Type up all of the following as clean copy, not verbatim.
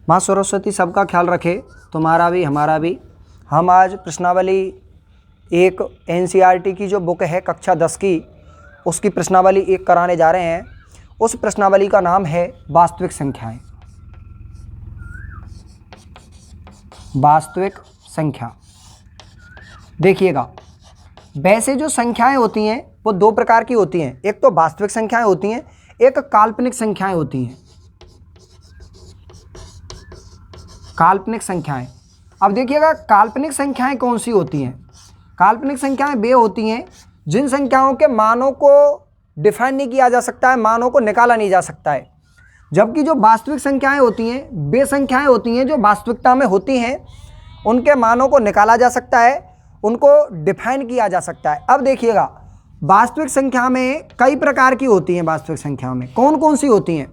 माँ सरस्वती सबका ख्याल रखे, तुम्हारा भी हमारा भी। हम आज प्रश्नावली एक एनसीईआरटी की जो बुक है कक्षा 10 की, उसकी प्रश्नावली एक कराने जा रहे हैं। उस प्रश्नावली का नाम है वास्तविक संख्याएं। वास्तविक संख्या। देखिएगा, वैसे जो संख्याएं होती हैं वो दो प्रकार की होती हैं। एक तो वास्तविक संख्याएं होती हैं, एक काल्पनिक संख्याएं होती हैं। काल्पनिक संख्याएं। अब देखिएगा, काल्पनिक संख्याएं कौन सी होती हैं? काल्पनिक संख्याएं वे होती हैं जिन संख्याओं के मानों को डिफाइन नहीं किया जा सकता है, मानों को निकाला नहीं जा सकता है। जबकि जो वास्तविक संख्याएं होती हैं वे संख्याएं होती हैं जो वास्तविकता में होती हैं, उनके मानों को निकाला जा सकता है, उनको डिफाइन किया जा सकता है। अब देखिएगा, वास्तविक संख्या में कई प्रकार की होती हैं। वास्तविक संख्या में कौन कौन सी होती हैं?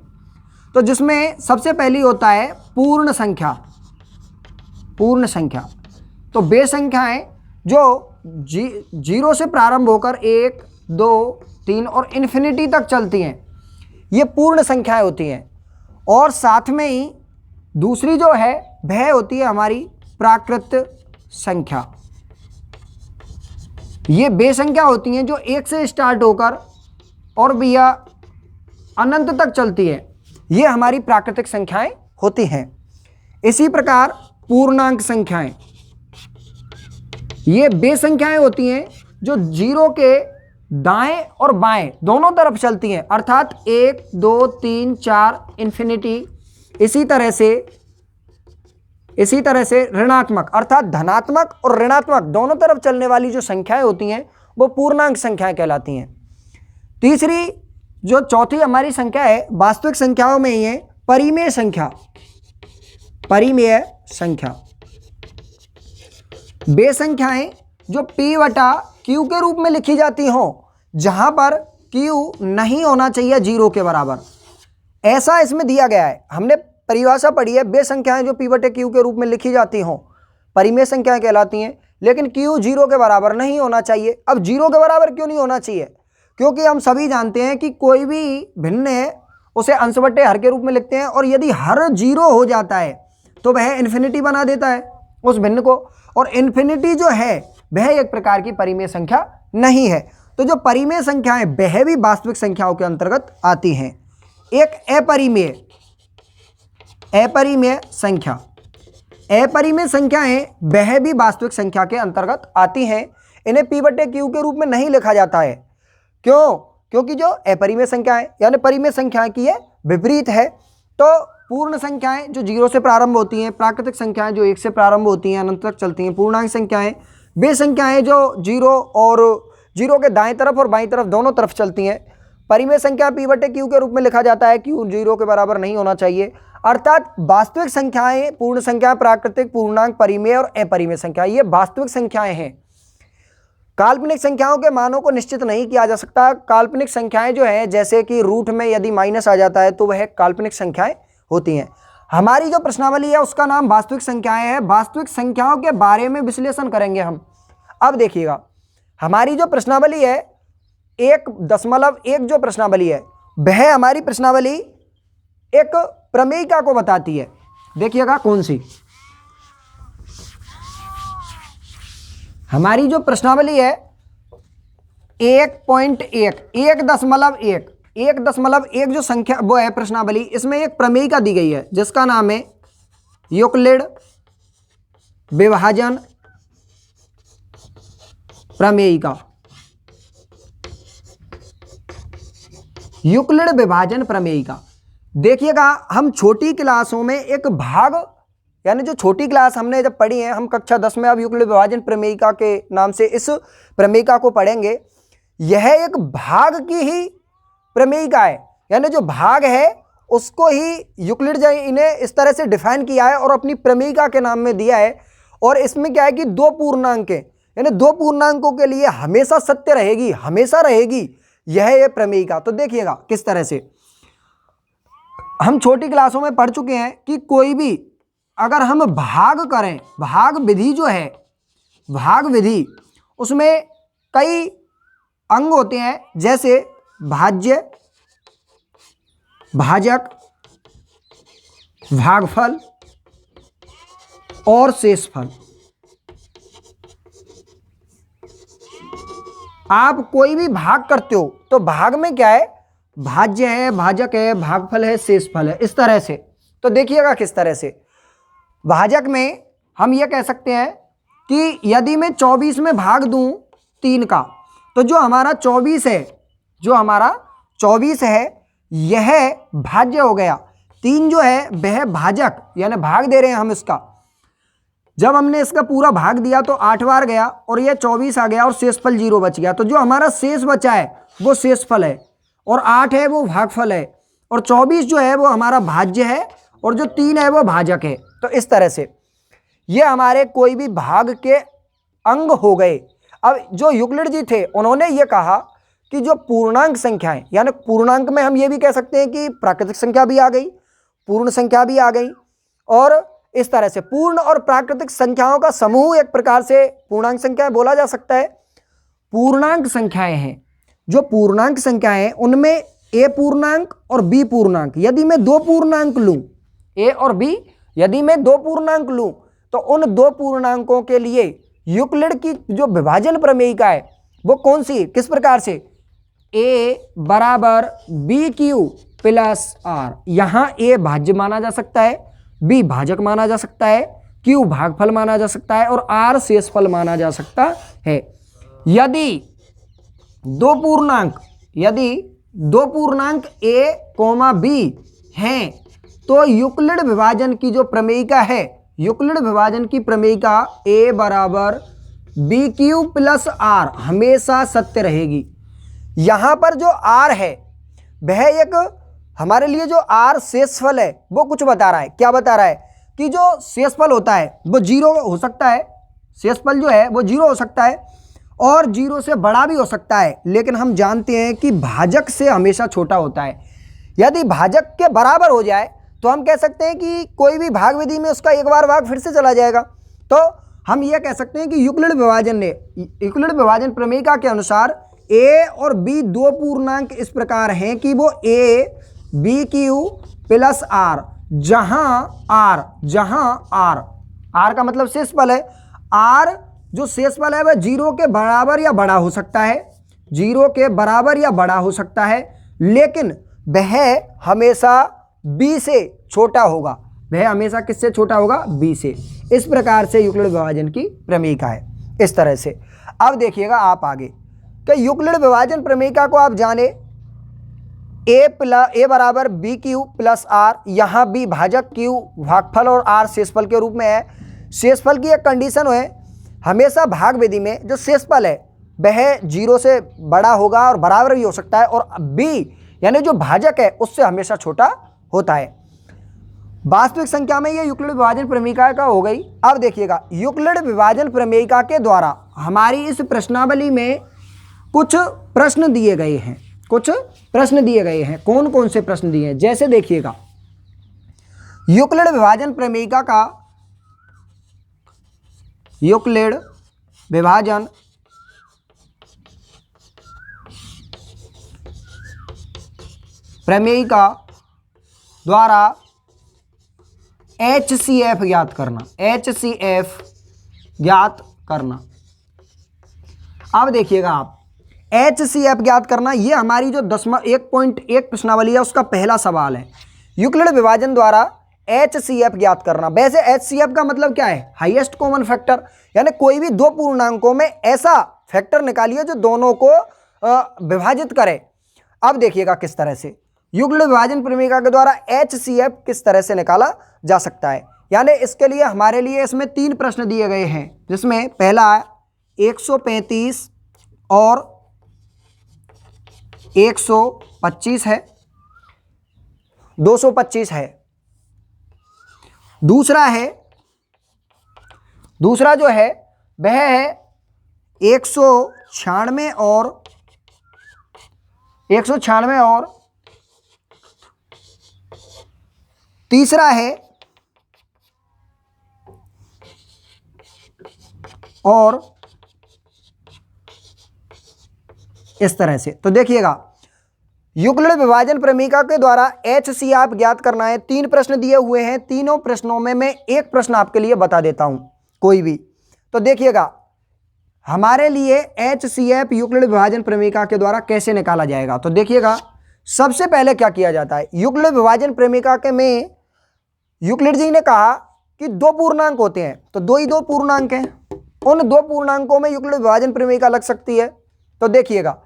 तो जिसमें सबसे पहली होता है पूर्ण संख्या। पूर्ण संख्या तो वे संख्याएं जो जीरो से प्रारंभ होकर 1, 2, 3 और इन्फिनिटी तक चलती हैं, ये पूर्ण संख्याएं होती हैं। और साथ में ही दूसरी जो है वह होती है हमारी प्राकृत संख्या। ये वे संख्या होती हैं जो 1 से स्टार्ट होकर और भैया अनंत तक चलती है, ये हमारी प्राकृतिक संख्याएं होती हैं। इसी प्रकार पूर्णांक संख्याएं, ये वे संख्याएं होती हैं जो जीरो के दाएं और बाएं दोनों तरफ चलती हैं, अर्थात 1, 2, 3, 4 इन्फिनिटी। इसी तरह से ऋणात्मक अर्थात धनात्मक और ऋणात्मक दोनों तरफ चलने वाली जो संख्याएं होती हैं वो पूर्णांक संख्याएं कहलाती हैं। तीसरी जो चौथी हमारी संख्या है वास्तविक संख्याओं में ही है परिमेय संख्या। परिमेय संख्या वे संख्याएं जो P/Q के रूप में लिखी जाती हों, जहां पर Q नहीं होना चाहिए जीरो के बराबर, ऐसा इसमें दिया गया है। हमने परिभाषा पढ़ी है, वे संख्याएं जो P/Q के रूप में लिखी जाती हों परिमेय संख्याएं कहलाती हैं, लेकिन Q जीरो के बराबर नहीं होना चाहिए। अब जीरो के बराबर क्यों नहीं होना चाहिए? क्योंकि हम सभी जानते हैं कि कोई भी भिन्न है उसे अंश बटे हर के रूप में लिखते हैं, और यदि हर जीरो हो जाता है तो वह इन्फिनिटी बना देता है उस भिन्न को, और इन्फिनिटी जो है वह एक प्रकार की परिमेय संख्या नहीं है। तो जो परिमेय संख्याएं वह भी वास्तविक संख्याओं के अंतर्गत आती हैं। एक अपरिमेय संख्या। अपरिमेय संख्याएं वह भी वास्तविक संख्या के अंतर्गत आती हैं। इन्हें P/Q के रूप में नहीं लिखा जाता है। क्यों? क्योंकि जो अपरिमेय संख्याएं यानी परिमेय संख्याएं की है विपरीत है। तो पूर्ण संख्याएं जो जीरो से प्रारंभ होती हैं, प्राकृतिक संख्याएं जो 1 से प्रारंभ होती हैं अनंत तक चलती हैं, पूर्णांक संख्याएं वे संख्याएं जो जीरो के दाएं तरफ और बाईं तरफ दोनों तरफ चलती हैं। परिमेय संख्या P/Q के रूप में लिखा जाता है, Q जीरो के बराबर नहीं होना चाहिए। अर्थात वास्तविक संख्याएं, पूर्ण संख्या, प्राकृतिक, पूर्णांक, परिमेय और अपरिमेय संख्या, ये वास्तविक संख्याएं हैं। काल्पनिक संख्याओं के मानों को निश्चित नहीं किया जा सकता। काल्पनिक संख्याएं जो है, जैसे कि रूट में यदि माइनस आ जाता है तो वह काल्पनिक संख्याएं होती हैं। हमारी जो प्रश्नावली है उसका नाम वास्तविक संख्याएं है। वास्तविक संख्याओं के बारे में विश्लेषण करेंगे हम। अब देखिएगा, हमारी जो प्रश्नावली है 1.1 जो प्रश्नावली है वह हमारी प्रश्नावली एक प्रमेयिका को बताती है। देखिएगा कौन सी। हमारी जो प्रश्नावली है 1.1 जो संख्या वो है प्रश्नावली, इसमें एक प्रमेयिका दी गई है जिसका नाम है यूक्लिड विभाजन प्रमेयिका। यूक्लिड विभाजन प्रमेयिका। देखिएगा, हम छोटी क्लासों में एक भाग, यानी जो छोटी क्लास हमने जब पढ़ी है, हम कक्षा 10 में अब यूक्लिड विभाजन प्रमेयिका के नाम से इस प्रमेयिका को पढ़ेंगे। यह एक भाग की ही प्रमेयिका है, यानी जो भाग है उसको ही यूक्लिड इन्हें इस तरह से डिफाइन किया है और अपनी प्रमेयिका के नाम में दिया है। और इसमें क्या है कि दो पूर्णांक है, यानी दो पूर्णांकों के लिए हमेशा सत्य रहेगी, हमेशा रहेगी, यह है प्रमेयिका। तो देखिएगा किस तरह से हम छोटी क्लासों में पढ़ चुके हैं कि कोई भी अगर हम भाग करें, भाग विधि जो है, भाग विधि, उसमें कई अंग होते हैं, जैसे भाज्य, भाजक, भागफल, और शेषफल। आप कोई भी भाग करते हो तो भाग में क्या है, भाज्य है, भाजक है, भागफल है, शेषफल है, इस तरह से। तो देखिएगा किस तरह से। भाजक में हम ये कह सकते हैं कि यदि मैं 24 में भाग दूं 3 का, तो जो हमारा 24 है, जो हमारा 24 है, यह भाज्य हो गया। 3 जो है वह भाजक, यानी भाग दे रहे हैं हम इसका। जब हमने इसका पूरा भाग दिया तो 8 बार गया और यह 24 आ गया और शेषफल 0 बच गया। तो जो हमारा शेष बचा है वो शेषफल है और 8 है वो भागफल है और 24 जो है वो हमारा भाज्य है और जो 3 है वो भाजक है। तो इस तरह से ये हमारे कोई भी भाग के अंग हो गए। अब जो युक्लिड जी थे उन्होंने ये कहा कि जो पूर्णांक संख्याएं, यानी पूर्णांक में हम ये भी कह सकते हैं कि प्राकृतिक संख्या भी आ गई, पूर्ण संख्या भी आ गई, और इस तरह से पूर्ण और प्राकृतिक संख्याओं का समूह एक प्रकार से पूर्णांक संख्या बोला जा सकता है। पूर्णांक संख्याएं हैं, जो पूर्णांक संख्याएं हैं उनमें ए पूर्णांक और बी पूर्णांक। यदि मैं 2 पूर्णांक लूं, ए और बी, यदि मैं 2 पूर्णांक लूं तो उन 2 पूर्णांकों के लिए यूक्लिड की जो विभाजन प्रमेयिका है वो कौन सी, किस प्रकार से, ए बराबर बी क्यू प्लस आर। यहां ए भाज्य माना जा सकता है, बी भाजक माना जा सकता है, क्यू भागफल माना जा सकता है और आर शेषफल माना जा सकता है। यदि दो पूर्णांक ए कोमा बी हैं तो यूक्लिड विभाजन की जो प्रमेयिका है, यूक्लिड विभाजन की प्रमेयिका ए बराबर बी क्यू प्लस आर हमेशा सत्य रहेगी। यहां पर जो आर है वह एक हमारे लिए जो आर शेषफल है वो कुछ बता रहा है। क्या बता रहा है कि जो शेषफल होता है वो 0 हो सकता है, शेषफल जो है वो 0 हो सकता है और 0 से बड़ा भी हो सकता है, लेकिन हम जानते हैं कि भाजक से हमेशा छोटा होता है। यदि भाजक के बराबर हो जाए तो हम कह सकते हैं कि कोई भी भाग विधि में उसका एक बार भाग फिर से चला जाएगा। तो हम ये कह सकते हैं कि यूक्लिड विभाजन प्रमेयिका के अनुसार ए और बी 2 पूर्णांक इस प्रकार हैं कि वो A B Q plus R, जहां आर का मतलब शेषफल है, आर जो शेषफल है वह 0 के बराबर या बड़ा हो सकता है, 0 के बराबर या बड़ा हो सकता है, लेकिन वह हमेशा बी से छोटा होगा। वह हमेशा किससे छोटा होगा, बी से। इस प्रकार से यूक्लिड विभाजन की प्रमेयिका है, इस तरह से। अब देखिएगा आप आगे कि यूक्लिड विभाजन प्रमेयिका को आप जाने, ए बराबर बी क्यू प्लस आर, यहाँ बी भाजक, क्यू भागफल और आर शेषफल के रूप में है। शेषफल की एक कंडीशन है, हमेशा भाग विधि में जो शेषफल है वह 0 से बड़ा होगा और बराबर भी हो सकता है, और बी यानी जो भाजक है उससे हमेशा छोटा होता है। वास्तविक संख्या में ये यूक्लिड विभाजन प्रमेयिका का हो गई। अब देखिएगा यूक्लिड विभाजन प्रमेयिका के द्वारा हमारी इस प्रश्नावली में कुछ प्रश्न दिए गए हैं, कौन कौन से प्रश्न दिए हैं, जैसे देखिएगा यूक्लिड विभाजन प्रमेयिका का, यूक्लिड विभाजन प्रमेयिका द्वारा HCF ज्ञात करना, अब देखिएगा आप HCF ज्ञात करना, ये हमारी जो 1.1 प्रश्नावली है उसका पहला सवाल है। यूक्लिड विभाजन द्वारा HCF ज्ञात करना। वैसे HCF का मतलब क्या है, हाईएस्ट कॉमन फैक्टर, यानी कोई भी 2 पूर्णांकों में ऐसा फैक्टर निकालिए जो दोनों को विभाजित करे। अब देखिएगा किस तरह से यूक्लिड विभाजन प्रमेयिका के द्वारा HCF किस तरह से निकाला जा सकता है। यानी इसके लिए हमारे लिए इसमें 3 प्रश्न दिए गए हैं, जिसमें पहला 135 और 125 है, 225 है। दूसरा जो है वह है 196 और तीसरा है और इस तरह से। तो देखिएगा युक्लिड विभाजन प्रमेयिका के द्वारा HCF ज्ञात करना है। 3 प्रश्न दिए हुए हैं, तीनों प्रश्नों में मैं एक प्रश्न आपके लिए बता देता हूं, कोई भी। तो देखिएगा हमारे लिए HCF युक्लिड विभाजन प्रमेयिका के द्वारा कैसे निकाला जाएगा। तो देखिएगा सबसे पहले क्या किया जाता है, युक्लिड विभाजन प्रमेयिका के में यूक्लिड जी ने कहा कि 2 पूर्णांक होते हैं, तो 2 ही 2 पूर्णांक हैं, उन 2 पूर्णांकों में युक्लिड विभाजन प्रमेयिका लग सकती है। तो देखिएगा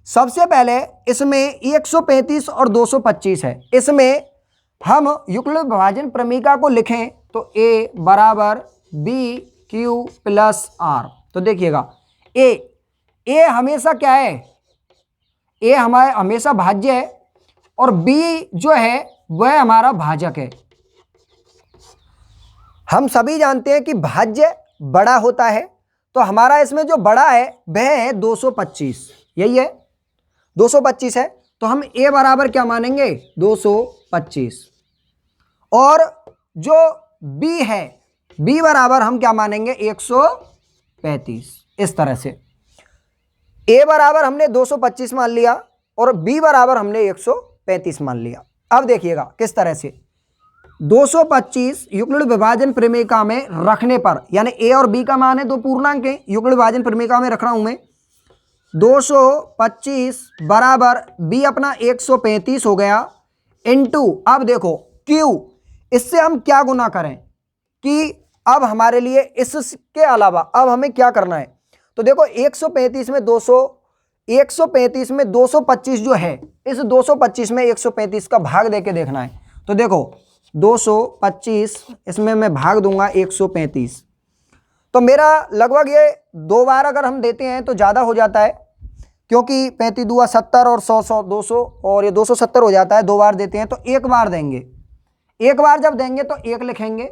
सबसे पहले इसमें 135 और 225 है, इसमें हम युक्लिड विभाजन प्रमेयिका को लिखें तो A बराबर BQ प्लस R। तो देखिएगा A हमेशा क्या है, A हमारे हमेशा भाज्य है और B जो है वह हमारा भाजक है। हम सभी जानते हैं कि भाज्य बड़ा होता है, तो हमारा इसमें जो बड़ा है वह है 225, यही है 225 है, तो हम A बराबर क्या मानेंगे 225, और जो B है B बराबर हम क्या मानेंगे 135। इस तरह से A बराबर हमने 225 मान लिया और B बराबर हमने 135 मान लिया। अब देखिएगा किस तरह से 225 युक्लिड विभाजन प्रमेयिका में रखने पर, यानी A और B का मान है 2 पूर्णांक है, युक्लिड विभाजन प्रमेयिका में रख रहा हूं मैं, 225 बराबर B अपना 135 हो गया इनटू, अब देखो Q, इससे हम क्या गुना करें कि अब हमारे लिए इसके अलावा अब हमें क्या करना है। तो देखो 135 में 225 जो है, इस 225 में 135 का भाग देके देखना है। तो देखो 225 इसमें मैं भाग दूंगा 135, तो मेरा लगभग ये 2 बार अगर हम देते हैं तो ज़्यादा हो जाता है, क्योंकि 35 दूआ 70 और 100 200 और ये 270 हो जाता है। 2 बार देते हैं तो 1 बार देंगे, 1 बार जब देंगे तो 1 लिखेंगे,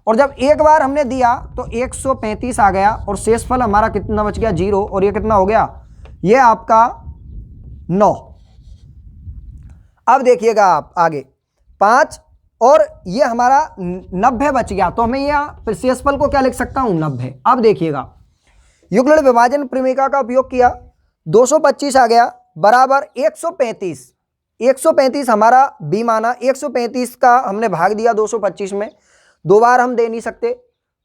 और जब 1 बार हमने दिया तो 135 आ गया और शेषफल हमारा कितना बच गया 0, और ये कितना हो गया, ये आपका 9। अब देखिएगा आप आगे 5 और ये हमारा 90 बच गया, तो हमें यह शेषफल को क्या लिख सकता हूं 90। अब देखिएगा युक्लिड विभाजन प्रमेयिका का उपयोग किया, 225 आ गया बराबर 135 हमारा B माना, 135 का हमने भाग दिया 225 में, 2 बार हम दे नहीं सकते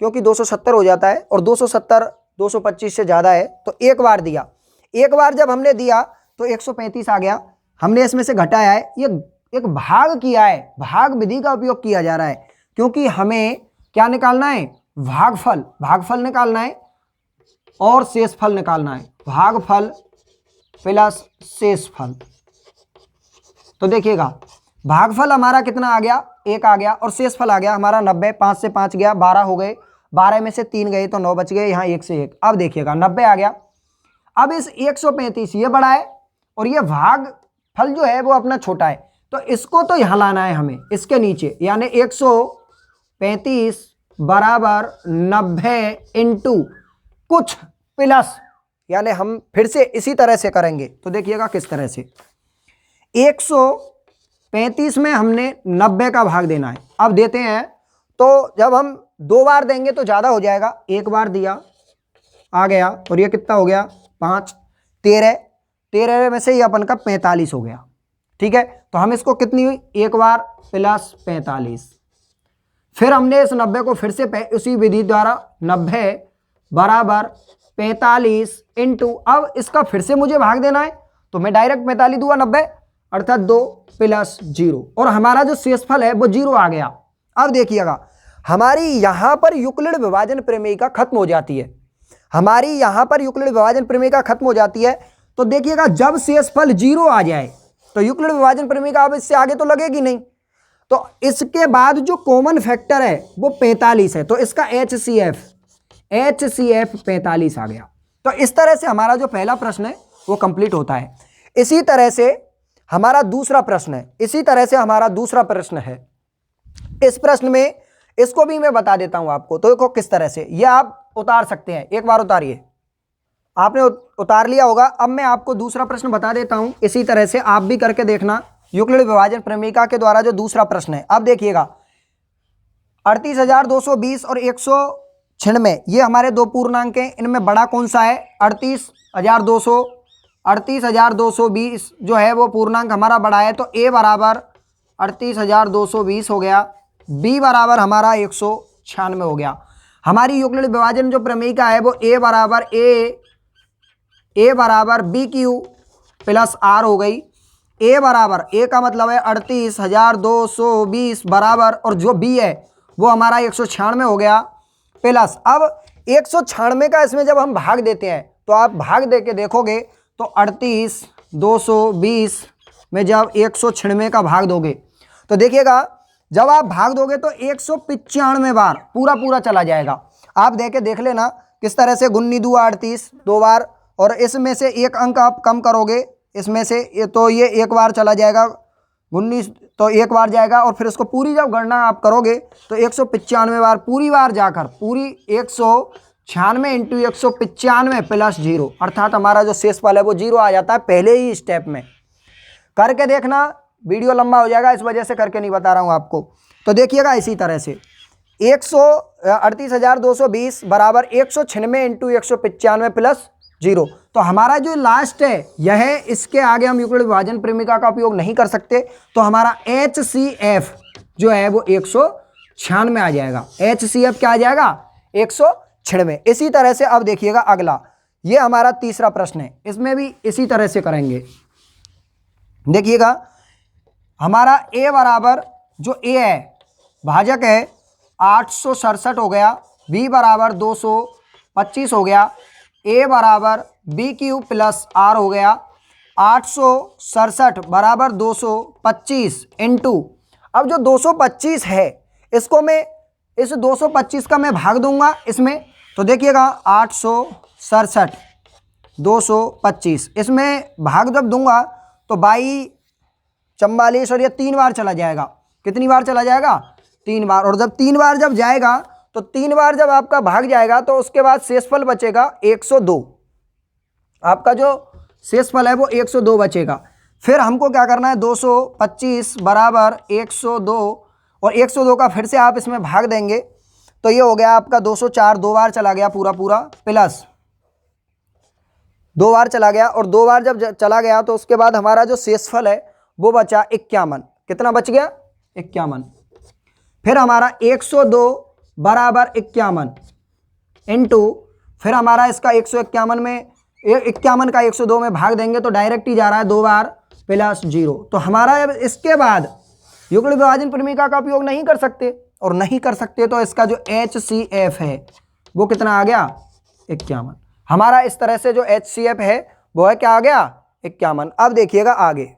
क्योंकि 270 हो जाता है, और 270 225 से ज़्यादा है, तो 1 बार दिया, 1 बार जब हमने दिया तो 135 आ गया, हमने इसमें से घटाया है, ये एक भाग किया है, भाग विधि का उपयोग किया जा रहा है, क्योंकि हमें क्या निकालना है भागफल निकालना है और शेषफल निकालना है, भागफल प्लस शेषफल। तो देखिएगा भागफल हमारा कितना आ गया 1 आ गया, और शेषफल आ गया हमारा 90, 5 से 5 गया 12 हो गए, 12 में से 3 गए तो 9 बच गए, यहाँ 1 से 1। अब देखिएगा 90 आ गया, अब इस 135 ये बड़ा है और ये भागफल जो है वो अपना छोटा है, तो इसको तो यहाँ लाना है हमें इसके नीचे, यानी 135 बराबर 90 इंटू कुछ प्लस, यानी हम फिर से इसी तरह से करेंगे। तो देखिएगा किस तरह से 135 में हमने 90 का भाग देना है। अब देते हैं तो जब हम 2 बार देंगे तो ज़्यादा हो जाएगा, 1 बार दिया आ गया, और ये कितना हो गया 5, 13 में से ये अपन का 45 हो गया, ठीक है। तो हम इसको कितनी हुई 1 बार प्लस 45, फिर हमने इस 90 को फिर से उसी विधि द्वारा 90 बराबर 45 इंटू, अब इसका फिर से मुझे भाग देना है, तो मैं डायरेक्ट 45 दूंगा 90 अर्थात 2 प्लस 0, और हमारा जो शेषफल है वो 0 आ गया। अब देखिएगा हमारी यहां पर युक्लिड विभाजन प्रमेयिका खत्म हो जाती है, हमारी यहां पर युक्लिड विभाजन प्रमेयिका खत्म हो जाती है। तो देखिएगा जब शेषफल 0 आ जाए तो युक्लिड विभाजन प्रमेयिका अब इससे आगे तो लगेगी नहीं, तो इसके बाद जो कॉमन फैक्टर है वो 45 है, तो इसका HCF 45 आ गया। तो इस तरह से हमारा जो पहला प्रश्न है वो कंप्लीट होता है। इसी तरह से हमारा दूसरा प्रश्न है, इस प्रश्न में इसको भी मैं बता देता हूं आपको। तो देखो किस तरह से, ये आप उतार सकते हैं, एक बार उतारिए, आपने उतार लिया होगा। अब मैं आपको दूसरा प्रश्न बता देता हूं, इसी तरह से आप भी करके देखना युक्लिड विभाजन प्रमेयिका के द्वारा जो दूसरा प्रश्न है। अब देखिएगा 38,220 और 196 ये हमारे 2 पूर्णांक हैं, इनमें बड़ा कौन सा है 38,200 38,220 जो है वो पूर्णांक हमारा बड़ा है, तो a बराबर 38,220 हो गया, b बराबर हमारा 196 हो गया। हमारी युगल विभाजन जो प्रमेयिका है वो a बराबर बी क्यू प्लस आर हो गई। a बराबर, a का मतलब है 38,220 बराबर, और जो b है वो हमारा 196 हो गया, प्लस अब 196 का इसमें जब हम भाग देते हैं तो आप भाग दे के देखोगे तो 38,220 में जब 196 का भाग दोगे तो देखिएगा जब आप भाग दोगे तो 195 बार पूरा चला जाएगा। आप देख लेना किस तरह से, गुन्नी दो 38 दो बार, और इसमें से एक अंक आप कम करोगे इसमें से, तो ये एक बार चला जाएगा, 19 तो एक बार जाएगा, और फिर इसको पूरी जब गणना आप करोगे तो 195 बार पूरी बार जाकर पूरी 196 इंटू 195 प्लस 0, अर्थात हमारा जो शेषफल है वो 0 आ जाता है पहले ही स्टेप में। करके देखना, वीडियो लंबा हो जाएगा इस वजह से करके नहीं बता रहा हूँ आपको। तो देखिएगा इसी तरह से 38,220 बराबर 196 इंटू 195 प्लस 0, तो हमारा जो लास्ट है यह है, इसके आगे हम युगल विभाजन प्रेमिका का उपयोग नहीं कर सकते, तो हमारा HCF जो है वो 196 आ जाएगा। HCF क्या आ जाएगा? 196। इसी तरह से अब देखिएगा अगला, ये हमारा तीसरा प्रश्न है, इसमें भी इसी तरह से करेंगे। देखिएगा हमारा A बराबर जो A है भाजक है 867 हो गया, B बराबर 225 हो गया, A बराबर बी क्यू प्लस आर हो गया, 867 बराबर 225 इंटू, अब जो 225 है इसको मैं इस 225 का मैं भाग दूंगा इसमें, तो देखिएगा 867 225 इसमें भाग जब दूंगा तो 22 44 और ये 3 बार चला जाएगा। कितनी बार चला जाएगा? 3 बार। और जब 3 बार जब जाएगा तो 3 बार जब आपका भाग जाएगा तो उसके बाद शेषफल बचेगा 102, आपका जो शेषफल है वो 102 बचेगा। फिर हमको क्या करना है, 225 बराबर 102, और 102 का फिर से आप इसमें भाग देंगे तो ये हो गया आपका 204, 2 बार चला गया पूरा प्लस 2 बार चला गया, और 2 बार जब चला गया तो उसके बाद हमारा जो शेषफल है वो बचा 51। कितना बच गया? 51। फिर हमारा 102 बराबर 51 इंटू, फिर हमारा इसका 151 में 51 का 102 में भाग देंगे तो डायरेक्ट ही जा रहा है 2 बार प्लस 0। तो हमारा इसके बाद युगल विभाजन प्रमेयिका का उपयोग नहीं कर सकते, और नहीं कर सकते तो इसका जो HCF है वो कितना आ गया? 51। हमारा इस तरह से जो HCF है वो है क्या आ गया? 51। अब देखिएगा आगे,